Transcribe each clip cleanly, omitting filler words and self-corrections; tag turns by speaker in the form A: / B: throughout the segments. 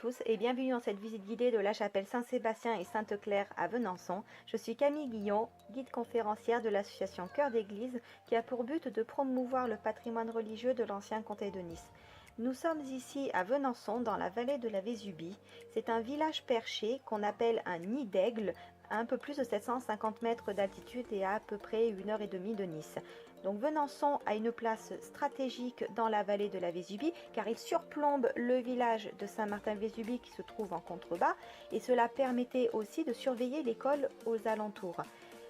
A: tous et bienvenue dans cette visite guidée de la chapelle Saint-Sébastien et Sainte-Claire à Venançon. Je suis Camille Guillon, guide conférencière de l'association Cœur d'Église qui a pour but de promouvoir le patrimoine religieux de l'ancien comté de Nice. Nous sommes ici à Venançon dans la vallée de la Vésubie. C'est un village perché qu'on appelle un nid d'aigle à un peu plus de 750 mètres d'altitude et à peu près 1h30 de Nice. Donc Venançon a une place stratégique dans la vallée de la Vésubie car il surplombe le village de Saint-Martin-Vésubie qui se trouve en contrebas et cela permettait aussi de surveiller l'école aux alentours.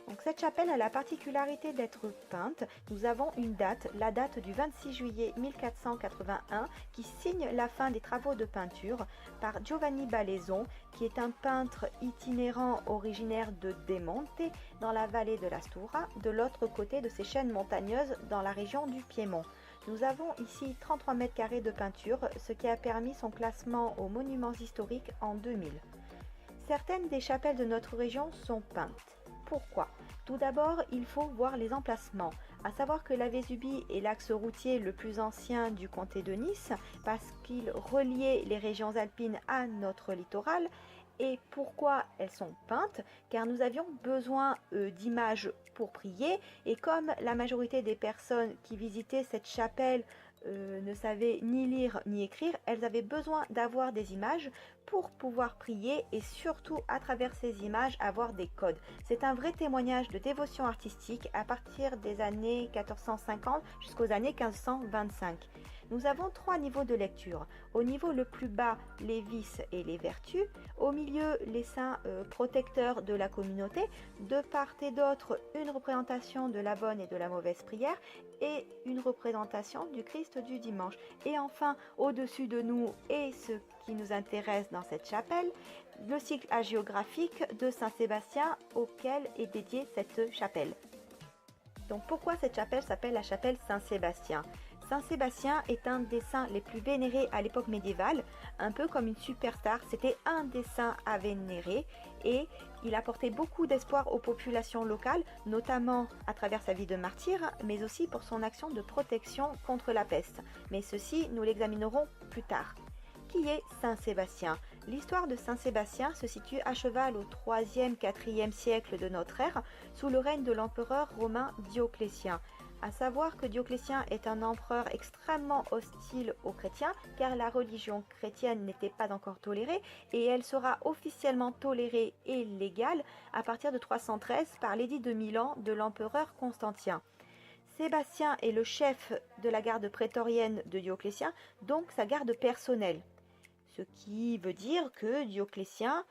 A: Donc cette chapelle a la particularité d'être peinte. Nous avons une date, la date du 26 juillet 1481, qui signe la fin des travaux de peinture par Giovanni Balaison, qui est un peintre itinérant originaire de Demonte, dans la vallée de l'Astoura, de l'autre côté de ces chaînes montagneuses dans la région du Piémont. Nous avons ici 33 mètres carrés de peinture, ce qui a permis son classement aux monuments historiques en 2000. Certaines des chapelles de notre région sont peintes. Pourquoi? Tout d'abord, il faut voir les emplacements. À savoir que la Vésubie est l'axe routier le plus ancien du comté de Nice parce qu'il reliait les régions alpines à notre littoral. Et pourquoi elles sont peintes? Car nous avions besoin d'images pour prier et comme la majorité des personnes qui visitaient cette chapelle ne savaient ni lire ni écrire, elles avaient besoin d'avoir des images pour pouvoir prier et surtout à travers ces images avoir des codes. C'est un vrai témoignage de dévotion artistique à partir des années 1450 jusqu'aux années 1525. Nous avons 3 niveaux de lecture. Au niveau le plus bas, les vices et les vertus. Au milieu, les saints protecteurs de la communauté. De part et d'autre, une représentation de la bonne et de la mauvaise prière et une représentation du Christ du dimanche. Et enfin, au-dessus de nous et ce qui nous intéresse dans cette chapelle, le cycle hagiographique de Saint-Sébastien auquel est dédiée cette chapelle. Donc pourquoi cette chapelle s'appelle la chapelle Saint-Sébastien? Saint-Sébastien est un des saints les plus vénérés à l'époque médiévale, un peu comme une superstar, c'était un des saints à vénérer et il apportait beaucoup d'espoir aux populations locales, notamment à travers sa vie de martyr, mais aussi pour son action de protection contre la peste. Mais ceci, nous l'examinerons plus tard. Qui est Saint-Sébastien? L'histoire de Saint-Sébastien se situe à cheval au 3e, 4e siècle de notre ère, sous le règne de l'empereur romain Dioclétien. À savoir que Dioclétien est un empereur extrêmement hostile aux chrétiens, car la religion chrétienne n'était pas encore tolérée, et elle sera officiellement tolérée et légale à partir de 313 par l'édit de Milan de l'empereur Constantin. Sébastien est le chef de la garde prétorienne de Dioclétien, donc sa garde personnelle. Ce qui veut dire que Dioclétien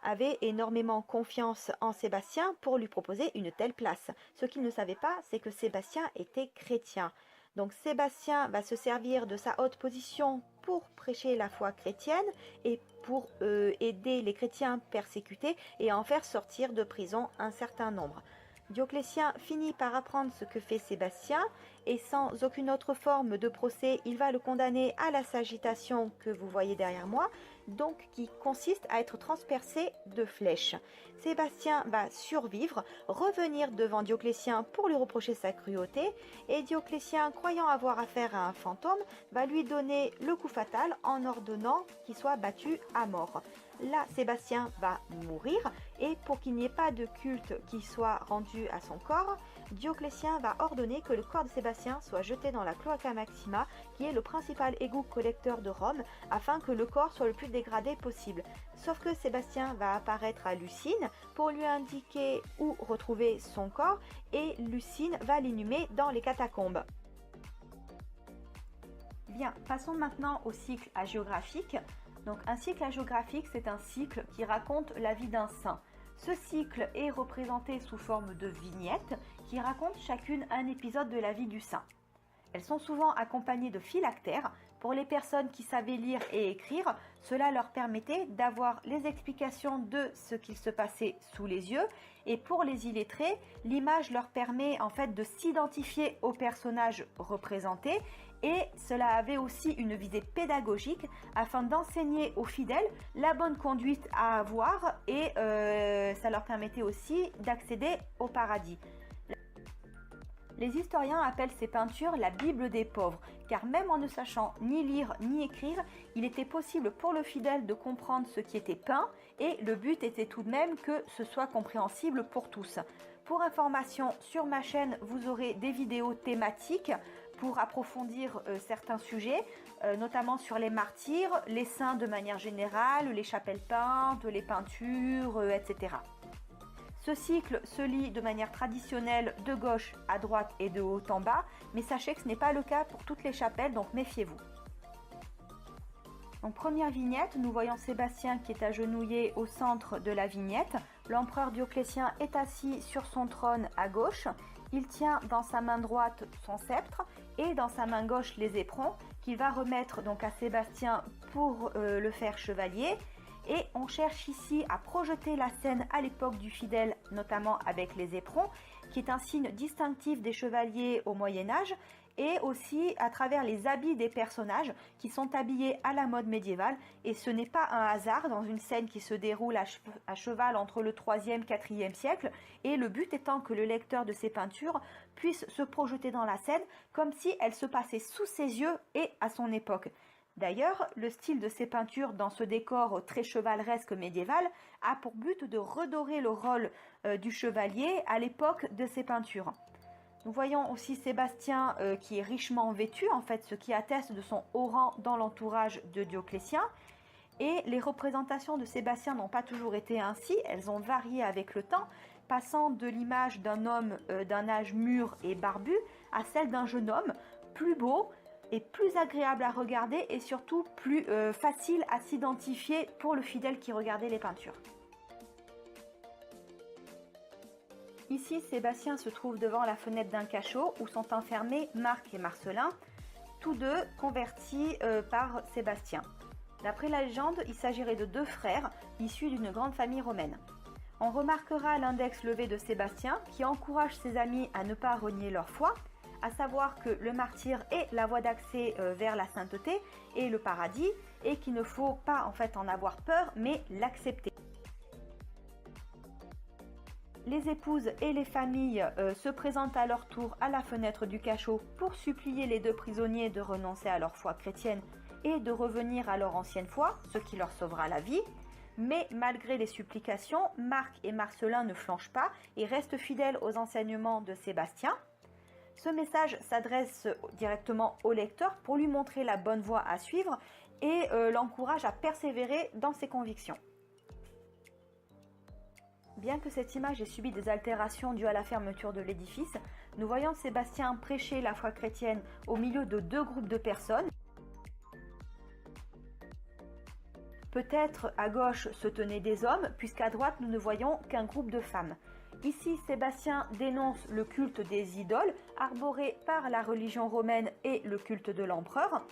A: avait énormément confiance en Sébastien pour lui proposer une telle place. Ce qu'il ne savait pas, c'est que Sébastien était chrétien. Donc Sébastien va se servir de sa haute position pour prêcher la foi chrétienne et pour aider les chrétiens persécutés et en faire sortir de prison un certain nombre. Dioclétien finit par apprendre ce que fait Sébastien et sans aucune autre forme de procès, il va le condamner à la sagitation que vous voyez derrière moi, donc qui consiste à être transpercé de flèches. Sébastien va survivre, revenir devant Dioclétien pour lui reprocher sa cruauté et Dioclétien, croyant avoir affaire à un fantôme, va lui donner le coup fatal en ordonnant qu'il soit battu à mort. Là, Sébastien va mourir et pour qu'il n'y ait pas de culte qui soit rendu à son corps, Dioclétien va ordonner que le corps de Sébastien soit jeté dans la Cloaca Maxima, qui est le principal égout collecteur de Rome, afin que le corps soit le plus dégradé possible. Sauf que Sébastien va apparaître à Lucine pour lui indiquer où retrouver son corps et Lucine va l'inhumer dans les catacombes. Bien, passons maintenant au cycle hagiographique. Donc un cycle hagiographique, c'est un cycle qui raconte la vie d'un saint. Ce cycle est représenté sous forme de vignettes qui racontent chacune un épisode de la vie du saint. Elles sont souvent accompagnées de phylactères. Pour les personnes qui savaient lire et écrire, cela leur permettait d'avoir les explications de ce qu'il se passait sous les yeux. Et pour les illettrés, l'image leur permet en fait de s'identifier aux personnages représentés. Et cela avait aussi une visée pédagogique afin d'enseigner aux fidèles la bonne conduite à avoir et ça leur permettait aussi d'accéder au paradis. Les historiens appellent ces peintures la Bible des pauvres, car même en ne sachant ni lire ni écrire, il était possible pour le fidèle de comprendre ce qui était peint, et le but était tout de même que ce soit compréhensible pour tous. Pour information, sur ma chaîne, vous aurez des vidéos thématiques pour approfondir certains sujets, notamment sur les martyrs, les saints de manière générale, les chapelles peintes, les peintures, etc. Ce cycle se lit de manière traditionnelle de gauche à droite et de haut en bas, mais sachez que ce n'est pas le cas pour toutes les chapelles, donc méfiez-vous. Donc première vignette, nous voyons Sébastien qui est agenouillé au centre de la vignette. L'empereur Dioclétien est assis sur son trône à gauche. Il tient dans sa main droite son sceptre et dans sa main gauche les éperons qu'il va remettre donc à Sébastien pour le faire chevalier. Et on cherche ici à projeter la scène à l'époque du fidèle, notamment avec les éperons, qui est un signe distinctif des chevaliers au Moyen-Âge, et aussi à travers les habits des personnages qui sont habillés à la mode médiévale. Et ce n'est pas un hasard dans une scène qui se déroule à cheval entre le 3e et 4e siècle, et le but étant que le lecteur de ces peintures puisse se projeter dans la scène comme si elle se passait sous ses yeux et à son époque. D'ailleurs, le style de ces peintures dans ce décor très chevaleresque médiéval a pour but de redorer le rôle du chevalier à l'époque de ces peintures. Nous voyons aussi Sébastien qui est richement vêtu, en fait, ce qui atteste de son haut rang dans l'entourage de Dioclétien. Et les représentations de Sébastien n'ont pas toujours été ainsi, elles ont varié avec le temps, passant de l'image d'un homme d'un âge mûr et barbu à celle d'un jeune homme plus beau, et plus agréable à regarder et surtout plus facile à s'identifier pour le fidèle qui regardait les peintures. Ici, Sébastien se trouve devant la fenêtre d'un cachot où sont enfermés Marc et Marcelin, tous deux convertis par Sébastien. D'après la légende, il s'agirait de deux frères issus d'une grande famille romaine. On remarquera l'index levé de Sébastien qui encourage ses amis à ne pas renier leur foi, à savoir que le martyre est la voie d'accès vers la sainteté et le paradis, et qu'il ne faut pas en fait en avoir peur, mais l'accepter. Les épouses et les familles se présentent à leur tour à la fenêtre du cachot pour supplier les deux prisonniers de renoncer à leur foi chrétienne et de revenir à leur ancienne foi, ce qui leur sauvera la vie. Mais malgré les supplications, Marc et Marcelin ne flanchent pas et restent fidèles aux enseignements de Sébastien. Ce message s'adresse directement au lecteur pour lui montrer la bonne voie à suivre et l'encourage à persévérer dans ses convictions. Bien que cette image ait subi des altérations dues à la fermeture de l'édifice, nous voyons Sébastien prêcher la foi chrétienne au milieu de deux groupes de personnes. Peut-être à gauche se tenaient des hommes, puisqu'à droite nous ne voyons qu'un groupe de femmes. Ici, Sébastien dénonce le culte des idoles, arboré par la religion romaine et le culte de l'empereur.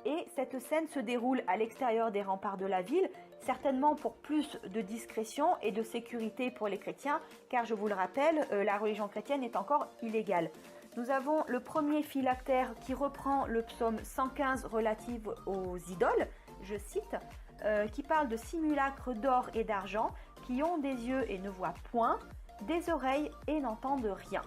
A: Et cette scène se déroule à l'extérieur des remparts de la ville, certainement pour plus de discrétion et de sécurité pour les chrétiens, car je vous le rappelle, la religion chrétienne est encore illégale. Nous avons le premier phylactère qui reprend le psaume 115 relatif aux idoles, je cite, qui parle de simulacres d'or et d'argent, qui ont des yeux et ne voient point, des oreilles et n'entendent rien.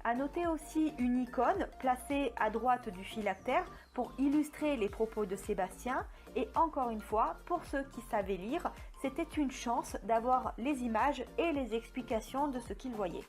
A: À noter aussi une icône placée à droite du phylactère pour illustrer les propos de Sébastien, et encore une fois, pour ceux qui savaient lire, c'était une chance d'avoir les images et les explications de ce qu'ils voyaient.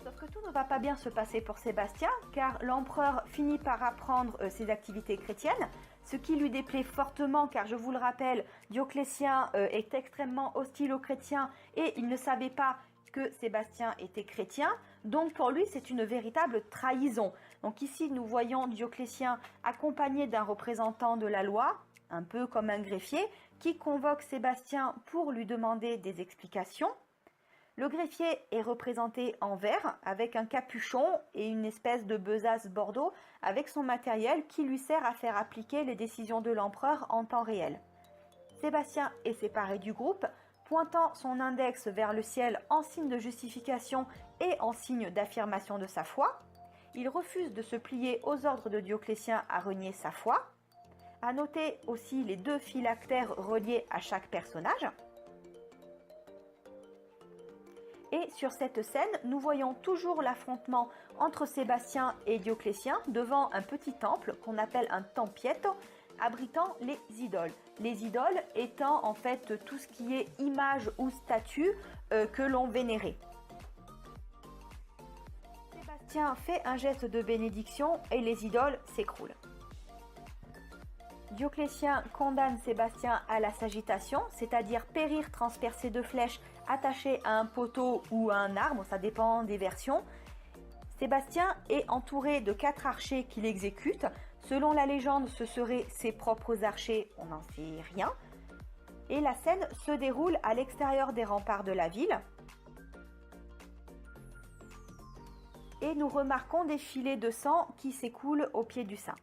A: Sauf que tout ne va pas bien se passer pour Sébastien, car l'empereur finit par apprendre ses activités chrétiennes, ce qui lui déplaît fortement, car je vous le rappelle, Dioclétien est extrêmement hostile aux chrétiens et il ne savait pas que Sébastien était chrétien, donc pour lui c'est une véritable trahison. Donc ici nous voyons Dioclétien accompagné d'un représentant de la loi, un peu comme un greffier, qui convoque Sébastien pour lui demander des explications. Le greffier est représenté en vert avec un capuchon et une espèce de besace bordeaux avec son matériel qui lui sert à faire appliquer les décisions de l'empereur en temps réel. Sébastien est séparé du groupe, pointant son index vers le ciel en signe de justification et en signe d'affirmation de sa foi. Il refuse de se plier aux ordres de Dioclétien à renier sa foi. À noter aussi les deux phylactères reliés à chaque personnage. Et sur cette scène, nous voyons toujours l'affrontement entre Sébastien et Dioclétien devant un petit temple qu'on appelle un tempietto, abritant les idoles. Les idoles étant en fait tout ce qui est image ou statue que l'on vénérait. Sébastien fait un geste de bénédiction et les idoles s'écroulent. Dioclétien condamne Sébastien à la sagitation, c'est-à-dire périr transpercé de flèches attachées à un poteau ou à un arbre, ça dépend des versions. Sébastien est entouré de 4 archers qui l'exécutent. Selon la légende, ce seraient ses propres archers, on n'en sait rien. Et la scène se déroule à l'extérieur des remparts de la ville. Et nous remarquons des filets de sang qui s'écoulent au pied du saint.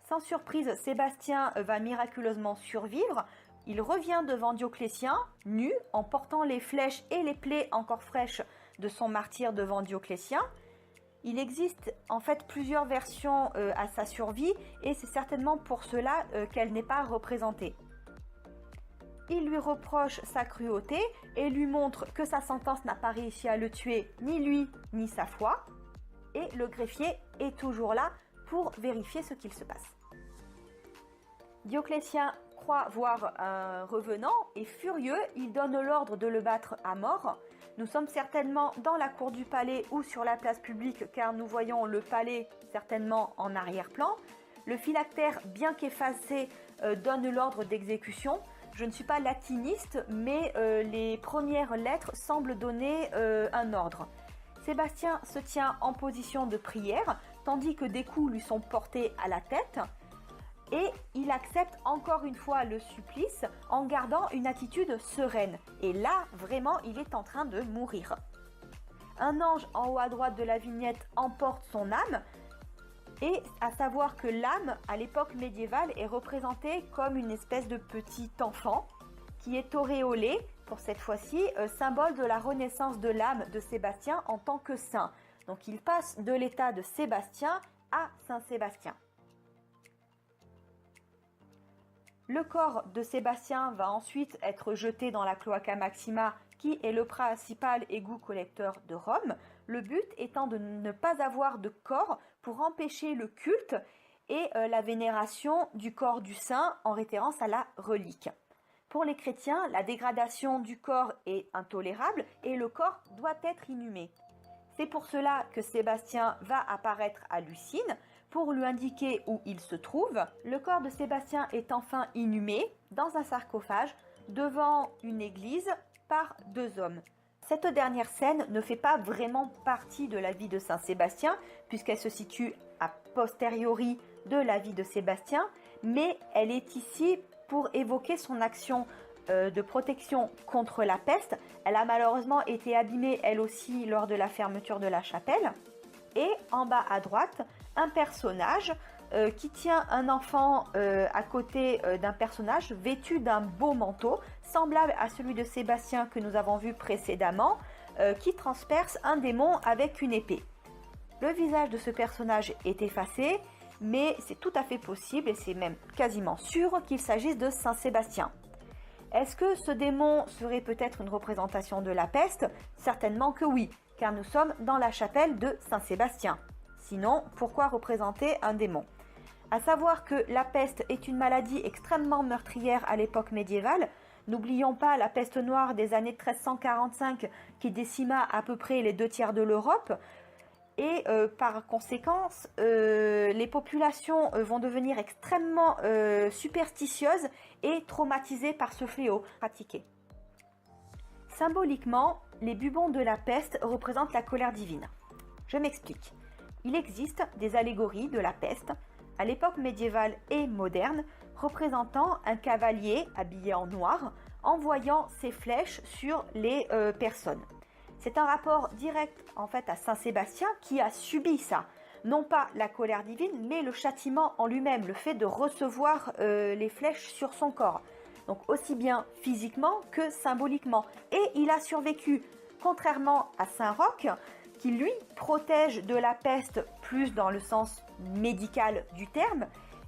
A: Sans surprise, Sébastien va miraculeusement survivre. Il revient devant Dioclétien, nu, en portant les flèches et les plaies encore fraîches de son martyre devant Dioclétien. Il existe en fait plusieurs versions à sa survie et c'est certainement pour cela qu'elle n'est pas représentée. Il lui reproche sa cruauté et lui montre que sa sentence n'a pas réussi à le tuer, ni lui, ni sa foi. Et le greffier est toujours là pour vérifier ce qu'il se passe. Dioclétien croit voir un revenant et furieux, il donne l'ordre de le battre à mort. Nous sommes certainement dans la cour du palais ou sur la place publique car nous voyons le palais certainement en arrière-plan. Le phylactère, bien qu'effacé, donne l'ordre d'exécution. Je ne suis pas latiniste, mais les premières lettres semblent donner un ordre. Sébastien se tient en position de prière, tandis que des coups lui sont portés à la tête. Et il accepte encore une fois le supplice en gardant une attitude sereine. Et là, vraiment, il est en train de mourir. Un ange en haut à droite de la vignette emporte son âme. Et à savoir que l'âme, à l'époque médiévale, est représentée comme une espèce de petit enfant qui est auréolé, pour cette fois-ci, symbole de la renaissance de l'âme de Sébastien en tant que saint. Donc il passe de l'état de Sébastien à Saint-Sébastien. Le corps de Sébastien va ensuite être jeté dans la Cloaca Maxima, qui est le principal égout collecteur de Rome, le but étant de ne pas avoir de corps pour empêcher le culte et la vénération du corps du saint en référence à la relique. Pour les chrétiens, la dégradation du corps est intolérable et le corps doit être inhumé. C'est pour cela que Sébastien va apparaître à Lucine pour lui indiquer où il se trouve. Le corps de Sébastien est enfin inhumé dans un sarcophage devant une église par 2 hommes. Cette dernière scène ne fait pas vraiment partie de la vie de Saint Sébastien puisqu'elle se situe a posteriori de la vie de Sébastien, mais elle est ici pour évoquer son action de protection contre la peste. Elle a malheureusement été abîmée elle aussi lors de la fermeture de la chapelle. Et en bas à droite, un personnage qui tient un enfant à côté d'un personnage vêtu d'un beau manteau, semblable à celui de Sébastien que nous avons vu précédemment, qui transperce un démon avec une épée. Le visage de ce personnage est effacé, mais c'est tout à fait possible, et c'est même quasiment sûr qu'il s'agisse de Saint Sébastien. Est-ce que ce démon serait peut-être une représentation de la peste? Certainement que oui, car nous sommes dans la chapelle de Saint Sébastien. Sinon, pourquoi représenter un démon? À savoir que la peste est une maladie extrêmement meurtrière à l'époque médiévale. N'oublions pas la peste noire des années 1345 qui décima à peu près les 2/3 de l'Europe. Et par conséquent, les populations vont devenir extrêmement superstitieuses et traumatisées par ce fléau pratiqué. Symboliquement, les bubons de la peste représentent la colère divine. Je m'explique. Il existe des allégories de la peste à l'époque médiévale et moderne représentant un cavalier habillé en noir envoyant ses flèches sur les personnes. C'est un rapport direct en fait à Saint Sébastien qui a subi ça. Non pas la colère divine, mais le châtiment en lui-même, le fait de recevoir les flèches sur son corps. Donc aussi bien physiquement que symboliquement. Et il a survécu, contrairement à Saint Roch, qui lui protège de la peste plus dans le sens médical du terme.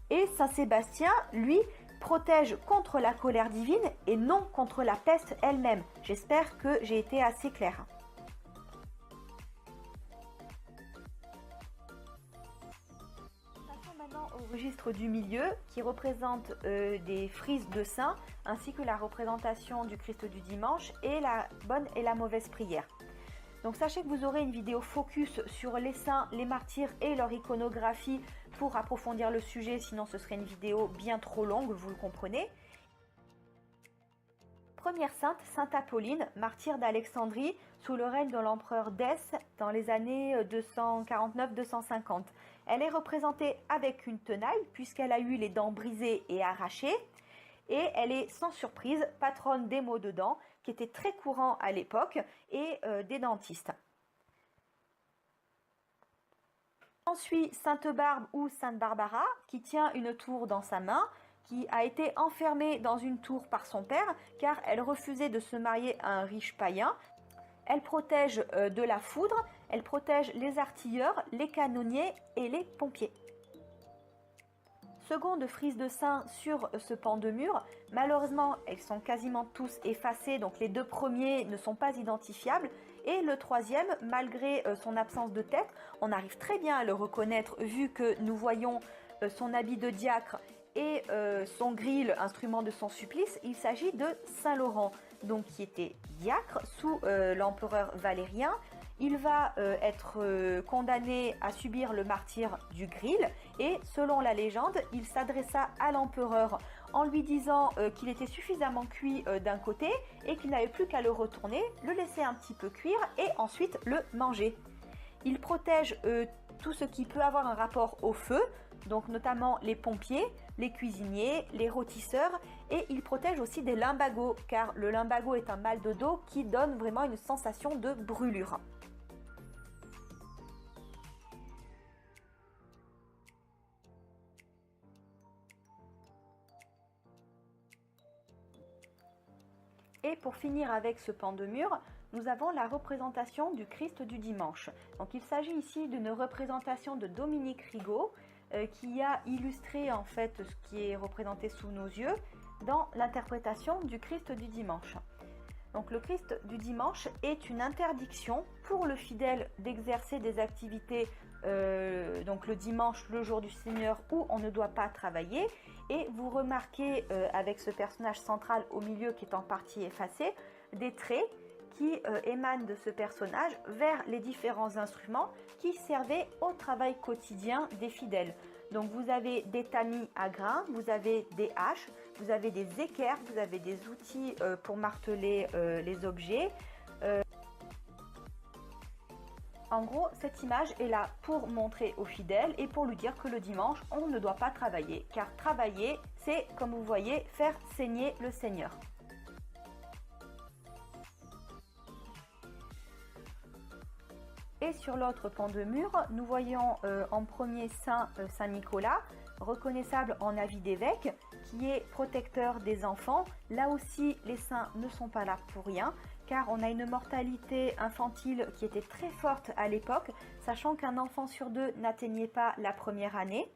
A: Et Saint Sébastien, lui, protège contre la colère divine et non contre la peste elle-même. J'espère que j'ai été assez claire. Passons maintenant au registre du milieu qui représente des frises de saints ainsi que la représentation du Christ du dimanche et la bonne et la mauvaise prière. Donc sachez que vous aurez une vidéo focus sur les saints, les martyrs et leur iconographie pour approfondir le sujet, sinon ce serait une vidéo bien trop longue, vous le comprenez. Première sainte, Sainte Apolline, martyre d'Alexandrie, sous le règne de l'empereur Dèce dans les années 249-250. Elle est représentée avec une tenaille puisqu'elle a eu les dents brisées et arrachées. Et elle est sans surprise patronne des maux de dents, qui étaient très courants à l'époque, et des dentistes. Ensuite, Sainte Barbe ou Sainte Barbara, qui tient une tour dans sa main, qui a été enfermée dans une tour par son père, car elle refusait de se marier à un riche païen. Elle protège de la foudre, elle protège les artilleurs, les canonniers et les pompiers. Seconde frise de saints sur ce pan de mur. Malheureusement, elles sont quasiment tous effacées, donc les deux premiers ne sont pas identifiables. Et le troisième, malgré son absence de tête, on arrive très bien à le reconnaître vu que nous voyons son habit de diacre et son gril, instrument de son supplice. Il s'agit de Saint Laurent, donc qui était diacre sous l'empereur Valérien. Il va être condamné à subir le martyre du gril et selon la légende, il s'adressa à l'empereur en lui disant qu'il était suffisamment cuit d'un côté et qu'il n'avait plus qu'à le retourner, le laisser un petit peu cuire et ensuite le manger. Il protège tout ce qui peut avoir un rapport au feu, donc notamment les pompiers, les cuisiniers, les rôtisseurs, et il protège aussi des lumbagos car le lumbago est un mal de dos qui donne vraiment une sensation de brûlure. Et pour finir avec ce pan de mur, nous avons la représentation du Christ du dimanche. Donc il s'agit ici d'une représentation de Dominique Rigaud qui a illustré en fait ce qui est représenté sous nos yeux dans l'interprétation du Christ du dimanche. Donc le Christ du dimanche est une interdiction pour le fidèle d'exercer des activités donc le dimanche, le jour du Seigneur où on ne doit pas travailler. Et vous remarquez avec ce personnage central au milieu qui est en partie effacé, des traits qui émanent de ce personnage vers les différents instruments qui servaient au travail quotidien des fidèles. Donc vous avez des tamis à grains, vous avez des haches, vous avez des équerres, vous avez des outils pour marteler les objets. En gros, cette image est là pour montrer aux fidèles et pour lui dire que le dimanche, on ne doit pas travailler. Car travailler, c'est, comme vous voyez, faire saigner le Seigneur. Et sur l'autre pan de mur, nous voyons en premier Saint Nicolas, reconnaissable en habit d'évêque, qui est protecteur des enfants. Là aussi, les saints ne sont pas là pour rien, car on a une mortalité infantile qui était très forte à l'époque, sachant qu'un enfant sur deux n'atteignait pas la première année.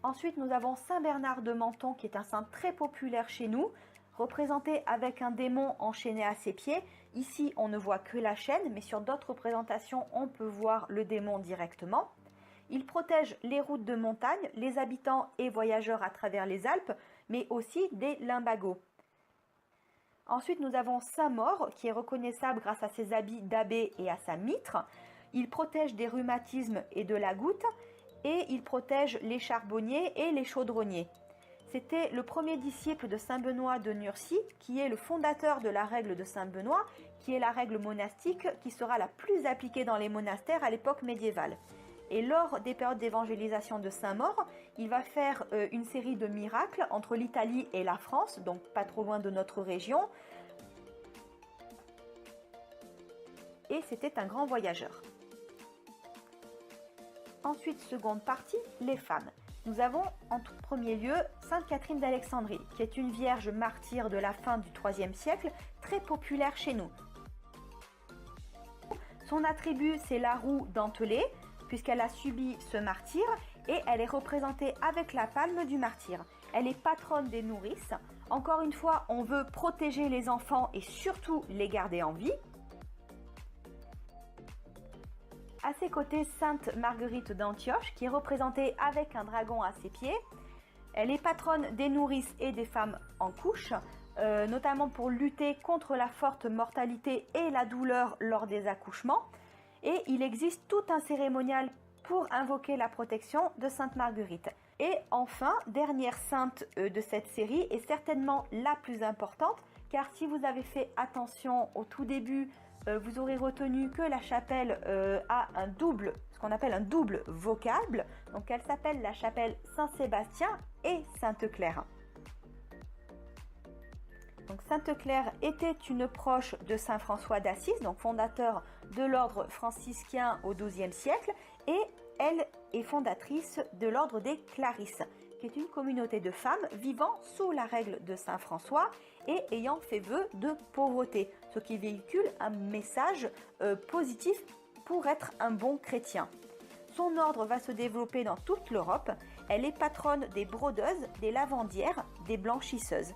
A: Ensuite, nous avons Saint Bernard de Menton, qui est un saint très populaire chez nous, représenté avec un démon enchaîné à ses pieds. Ici, on ne voit que la chaîne, mais sur d'autres représentations, on peut voir le démon directement. Il protège les routes de montagne, les habitants et voyageurs à travers les Alpes, mais aussi des lumbagos. Ensuite, nous avons Saint-Maur, qui est reconnaissable grâce à ses habits d'abbé et à sa mitre. Il protège des rhumatismes et de la goutte, et il protège les charbonniers et les chaudronniers. C'était le premier disciple de Saint Benoît de Nursie, qui est le fondateur de la règle de Saint Benoît, qui est la règle monastique qui sera la plus appliquée dans les monastères à l'époque médiévale. Et lors des périodes d'évangélisation de Saint-Maur, il va faire une série de miracles entre l'Italie et la France, donc pas trop loin de notre région. Et c'était un grand voyageur. Ensuite, seconde partie, les femmes. Nous avons en tout premier lieu Sainte Catherine d'Alexandrie, qui est une vierge martyre de la fin du IIIe siècle, très populaire chez nous. Son attribut, c'est la roue dentelée, puisqu'elle a subi ce martyre, et elle est représentée avec la palme du martyr. Elle est patronne des nourrices. Encore une fois, on veut protéger les enfants et surtout les garder en vie. À ses côtés, Sainte Marguerite d'Antioche, qui est représentée avec un dragon à ses pieds. Elle est patronne des nourrices et des femmes en couche, notamment pour lutter contre la forte mortalité et la douleur lors des accouchements. Et il existe tout un cérémonial pour invoquer la protection de Sainte Marguerite. Et enfin, dernière sainte de cette série, et certainement la plus importante, car si vous avez fait attention au tout début, vous aurez retenu que la chapelle a ce qu'on appelle un double vocable. Donc elle s'appelle la chapelle Saint-Sébastien et Sainte-Claire. Donc Sainte-Claire était une proche de Saint François d'Assise, donc fondateur de l'ordre franciscain au XIIe siècle, et elle est fondatrice de l'ordre des Clarisses, qui est une communauté de femmes vivant sous la règle de Saint François et ayant fait vœu de pauvreté, ce qui véhicule un message positif pour être un bon chrétien. Son ordre va se développer dans toute l'Europe. Elle est patronne des brodeuses, des lavandières, des blanchisseuses.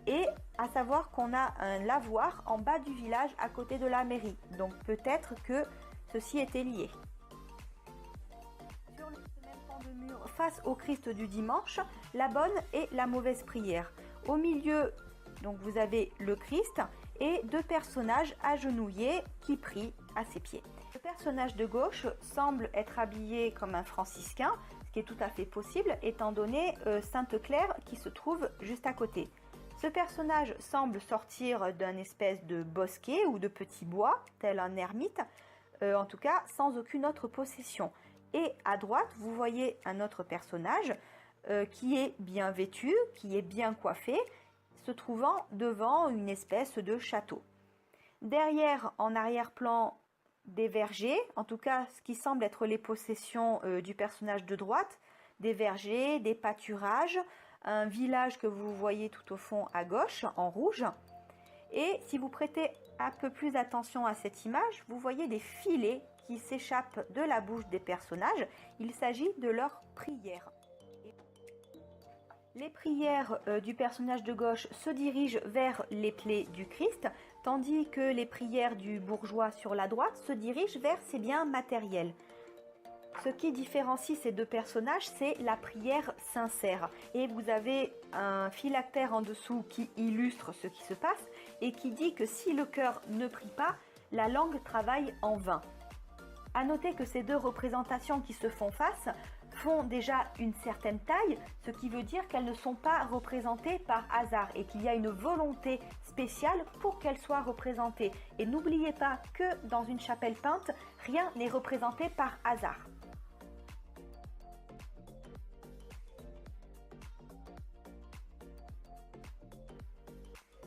A: Et à savoir qu'on a un lavoir en bas du village à côté de la mairie. Donc peut-être que ceci était lié. Sur ce même pan de mur, face au Christ du dimanche, la bonne et la mauvaise prière. Au milieu, donc vous avez le Christ et deux personnages agenouillés qui prient à ses pieds. Le personnage de gauche semble être habillé comme un franciscain, ce qui est tout à fait possible étant donné Sainte-Claire qui se trouve juste à côté. Ce personnage semble sortir d'un espèce de bosquet ou de petit bois, tel un ermite, en tout cas sans aucune autre possession. Et à droite, vous voyez un autre personnage qui est bien vêtu, qui est bien coiffé, se trouvant devant une espèce de château. Derrière, en arrière-plan, des vergers, en tout cas ce qui semble être les possessions du personnage de droite, des vergers, des pâturages, un village que vous voyez tout au fond à gauche en rouge. Et si vous prêtez un peu plus attention à cette image, vous voyez des filets qui s'échappent de la bouche des personnages. Il s'agit de leurs prières. Les prières du personnage de gauche se dirigent vers les plaies du Christ, tandis que les prières du bourgeois sur la droite se dirigent vers ses biens matériels. Ce qui différencie ces deux personnages, c'est la prière sincère. Et vous avez un phylactère en dessous qui illustre ce qui se passe et qui dit que si le cœur ne prie pas, la langue travaille en vain. À noter que ces deux représentations qui se font face font déjà une certaine taille, ce qui veut dire qu'elles ne sont pas représentées par hasard et qu'il y a une volonté spéciale pour qu'elles soient représentées. Et n'oubliez pas que dans une chapelle peinte, rien n'est représenté par hasard.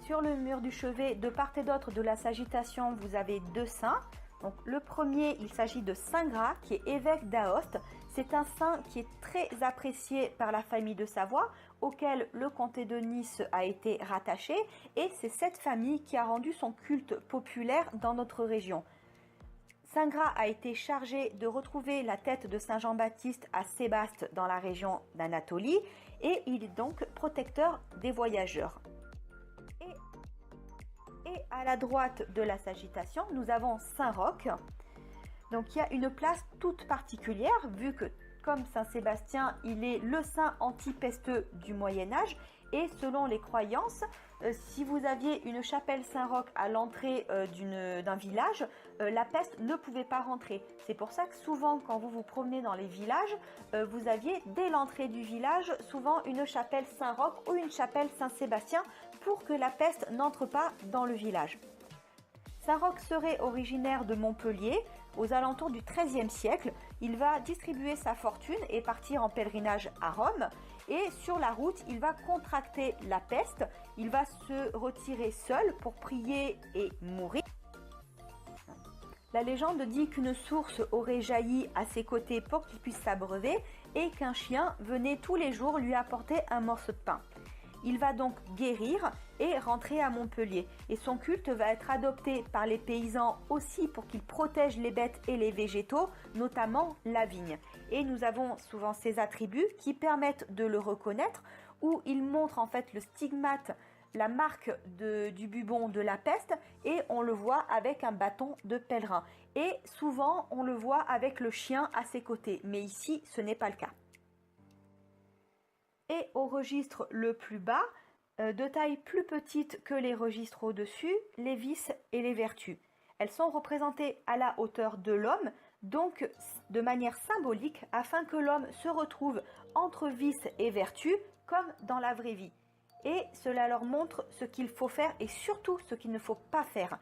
A: Sur le mur du chevet, de part et d'autre de la Sagitation, vous avez deux saints. Donc, le premier, il s'agit de Saint Gras, qui est évêque d'Aoste. C'est un saint qui est très apprécié par la famille de Savoie, auquel le comté de Nice a été rattaché. Et c'est cette famille qui a rendu son culte populaire dans notre région. Saint Gras a été chargé de retrouver la tête de Saint Jean-Baptiste à Sébaste dans la région d'Anatolie. Et il est donc protecteur des voyageurs. Et à la droite de la Sagitation, nous avons Saint-Roch. Donc il y a une place toute particulière, vu que comme Saint-Sébastien, il est le saint anti-pesteux du Moyen-Âge. Et selon les croyances, si vous aviez une chapelle Saint-Roch à l'entrée d'un village, la peste ne pouvait pas rentrer. C'est pour ça que souvent, quand vous vous promenez dans les villages, vous aviez dès l'entrée du village souvent une chapelle Saint-Roch ou une chapelle Saint-Sébastien pour que la peste n'entre pas dans le village. Saint-Roch serait originaire de Montpellier. Aux alentours du XIIIe siècle, il va distribuer sa fortune et partir en pèlerinage à Rome. Et sur la route, il va contracter la peste. Il va se retirer seul pour prier et mourir. La légende dit qu'une source aurait jailli à ses côtés pour qu'il puisse s'abreuver et qu'un chien venait tous les jours lui apporter un morceau de pain. Il va donc guérir et rentrer à Montpellier. Et son culte va être adopté par les paysans aussi pour qu'ils protègent les bêtes et les végétaux, notamment la vigne. Et nous avons souvent ces attributs qui permettent de le reconnaître, où il montre en fait le stigmate, la marque du bubon de la peste, et on le voit avec un bâton de pèlerin. Et souvent on le voit avec le chien à ses côtés, mais ici ce n'est pas le cas. Et au registre le plus bas, de taille plus petite que les registres au-dessus, les vices et les vertus. Elles sont représentées à la hauteur de l'homme, donc de manière symbolique, afin que l'homme se retrouve entre vices et vertus, comme dans la vraie vie. Et cela leur montre ce qu'il faut faire et surtout ce qu'il ne faut pas faire.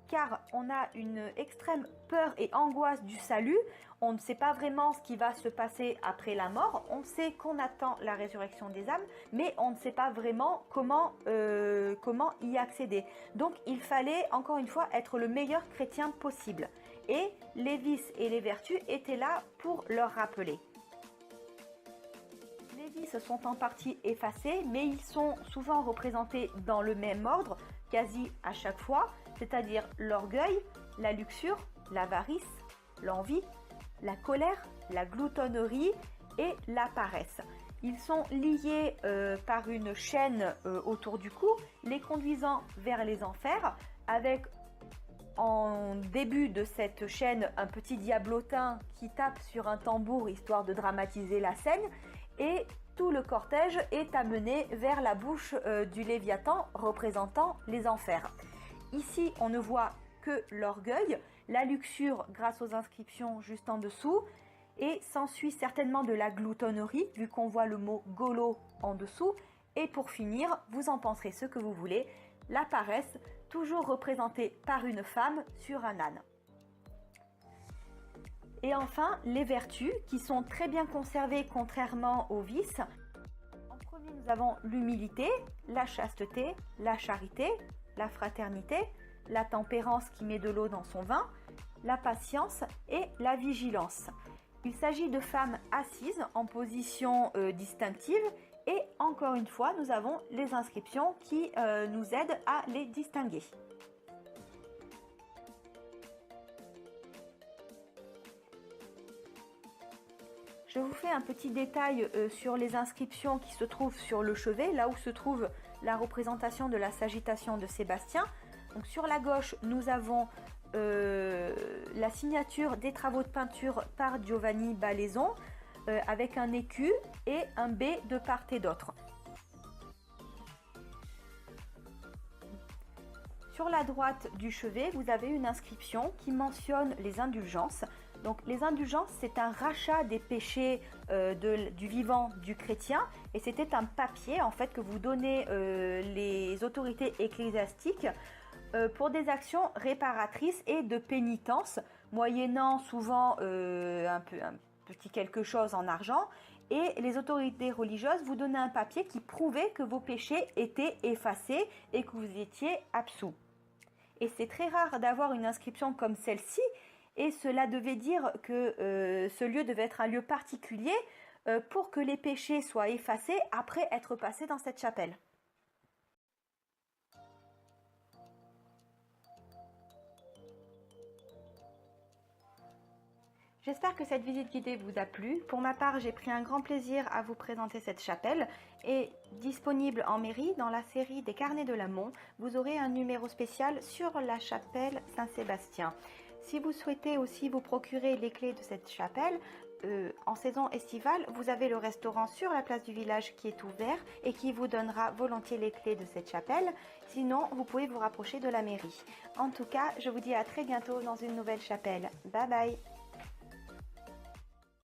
A: Car on a une extrême peur et angoisse du salut, on ne sait pas vraiment ce qui va se passer après la mort, on sait qu'on attend la résurrection des âmes, mais on ne sait pas vraiment comment y accéder. Donc il fallait encore une fois être le meilleur chrétien possible. Et les vices et les vertus étaient là pour leur rappeler. Les vices sont en partie effacés, mais ils sont souvent représentés dans le même ordre, quasi à chaque fois, c'est-à-dire l'orgueil, la luxure, l'avarice, l'envie, la colère, la gloutonnerie et la paresse. Ils sont liés par une chaîne autour du cou, les conduisant vers les enfers, avec en début de cette chaîne un petit diablotin qui tape sur un tambour histoire de dramatiser la scène, et tout le cortège est amené vers la bouche du Léviathan représentant les enfers. Ici, on ne voit que l'orgueil, la luxure grâce aux inscriptions juste en dessous, et s'ensuit certainement de la gloutonnerie, vu qu'on voit le mot golo en dessous. Et pour finir, vous en penserez ce que vous voulez, la paresse, toujours représentée par une femme sur un âne. Et enfin, les vertus, qui sont très bien conservées contrairement aux vices. En premier, nous avons l'humilité, la chasteté, la charité, la fraternité, la tempérance qui met de l'eau dans son vin, la patience et la vigilance. Il s'agit de femmes assises en position distinctive, et encore une fois, nous avons les inscriptions qui nous aident à les distinguer. Je vous fais un petit détail sur les inscriptions qui se trouvent sur le chevet, là où se trouve la représentation de la Sagitation de Sébastien. Donc sur la gauche, nous avons la signature des travaux de peinture par Giovanni Balaison, avec un écu et un B de part et d'autre. Sur la droite du chevet, vous avez une inscription qui mentionne les indulgences. Donc les indulgences, c'est un rachat des péchés du vivant du chrétien, et c'était un papier en fait que vous donnez les autorités ecclésiastiques pour des actions réparatrices et de pénitence, moyennant souvent un petit quelque chose en argent. Et les autorités religieuses vous donnaient un papier qui prouvait que vos péchés étaient effacés et que vous étiez absous. Et c'est très rare d'avoir une inscription comme celle-ci, et cela devait dire que ce lieu devait être un lieu particulier pour que les péchés soient effacés après être passés dans cette chapelle. J'espère que cette visite guidée vous a plu. Pour ma part, j'ai pris un grand plaisir à vous présenter cette chapelle, et disponible en mairie dans la série des Carnets de l'Amont, vous aurez un numéro spécial sur la chapelle Saint-Sébastien. Si vous souhaitez aussi vous procurer les clés de cette chapelle, en saison estivale, vous avez le restaurant sur la place du village qui est ouvert et qui vous donnera volontiers les clés de cette chapelle. Sinon, vous pouvez vous rapprocher de la mairie. En tout cas, je vous dis à très bientôt dans une nouvelle chapelle. Bye bye!